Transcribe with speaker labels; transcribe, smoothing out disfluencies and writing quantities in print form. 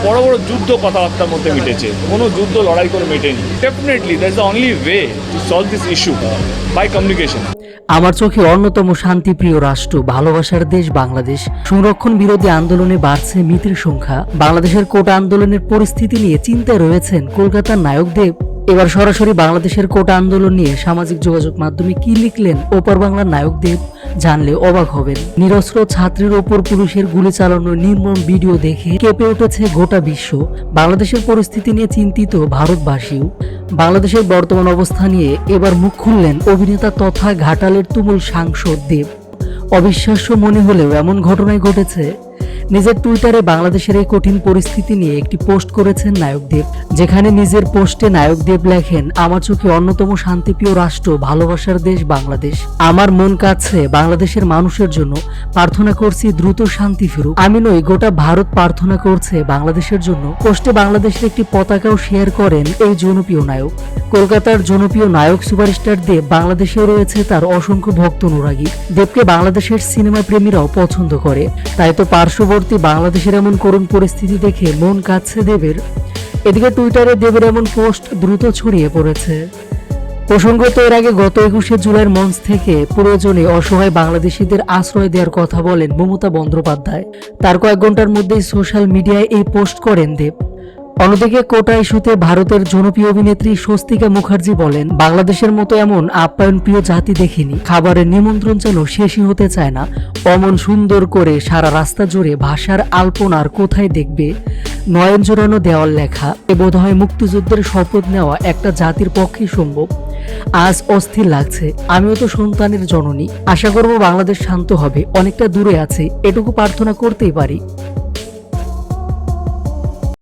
Speaker 1: বড় বড় যুদ্ধ কথাবার্তার মধ্যে মিটেছে, কোনো যুদ্ধ লড়াই করে মেটেনি। Definitely that's the only way to solve this issue by communication.
Speaker 2: আমার চোখে অন্যতম শান্তিপ্রিয় রাষ্ট্র, ভালোবাসার দেশ বাংলাদেশ। সংরক্ষণ বিরোধী আন্দোলনে বাড়ছে মৃতের সংখ্যা। বাংলাদেশের কোটা আন্দোলনের পরিস্থিতি নিয়ে চিন্তায় রয়েছেন কলকাতার নায়ক দেব। এবার সরাসরি বাংলাদেশের কোটা আন্দোলন নিয়ে সামাজিক যোগাযোগ মাধ্যমে কি লিখলেন ওপার বাংলার নায়ক দেব, জানলে অবাক হবেন। নিরস্ত্র ছাত্রীর ওপর পুলিশের গুলি চালানোর নির্মম ভিডিও দেখে কেঁপে উঠেছে গোটা বিশ্ব। বাংলাদেশের পরিস্থিতি নিয়ে চিন্তিত ভারতবাসীও। বাংলাদেশের বর্তমান অবস্থা নিয়ে এবার মুখ খুললেন অভিনেতা তথা ঘাটালের তুমুল সাংসদ দেব। অবিশ্বাস্য মনে হলেও এমন ঘটনাই ঘটেছে। নিজের টুইটারে বাংলাদেশের এই কঠিন পরিস্থিতি নিয়ে একটি পোস্ট করেছেন নায়ক দেব, যেখানে নিজের পোস্টে নায়ক দেব লেখেন, আমার চোখে অন্যতম শান্তিপ্রিয় রাষ্ট্র, ভালোবাসার দেশ বাংলাদেশ। আমার মন কাছে বাংলাদেশের মানুষের জন্য, প্রার্থনা করছি দ্রুত শান্তি ফিরুক। আমি নই, গোটা ভারত প্রার্থনা করছে বাংলাদেশের জন্য। পোস্টে বাংলাদেশের একটি পতাকাও শেয়ার করেন এই জনপ্রিয় নায়ক। কলকাতার জনপ্রিয় নায়ক সুপারস্টার দেব বাংলাদেশে রয়েছে তার অসংখ্য ভক্ত অনুরাগী। দেবকে বাংলাদেশের সিনেমা প্রেমীরাও পছন্দ করে, তাই তো পার্শ্ববর্তী বাংলাদেশের এমন করুণ পরিস্থিতি দেখে মন কাঁদছে দেবের। এদিকে টুইটারে দেবের এমন পোস্ট দ্রুত ছড়িয়ে পড়েছে। প্রসঙ্গত এর আগে গত 21শে জুলাইয়ের মঞ্চ থেকে প্রয়োজনে অসহায় বাংলাদেশিদের আশ্রয় দেওয়ার কথা বলেন মমতা বন্দ্যোপাধ্যায়। তার কয়েক ঘন্টার মধ্যেই সোশ্যাল মিডিয়ায় এই পোস্ট করেন দেব। অন্যদিকে কোটা ইস্যুতে ভারতের জনপ্রিয় অভিনেত্রী স্বস্তিকা মুখার্জি বলেন, বাংলাদেশের মতো এমন আপ্যায়ন প্রিয় জাতি দেখিনি। খাবারের নিমন্ত্রণ যেন শেষই হতে চায় না। অমন সুন্দর করে সারা রাস্তা জুড়ে ভাষার আলপনার কোথায় দেখবে। নয়ন জোড়ানো দেওয়াল লেখা, এ বোধহয় মুক্তিযুদ্ধের শপথ নেওয়া একটা জাতির পক্ষেই সম্ভব। আজ অস্থির লাগছে, আমিও তো সন্তানের জননী। আশা করব বাংলাদেশ শান্ত হবে, অনেকটা দূরে আছে, এটুকু প্রার্থনা করতেই পারি।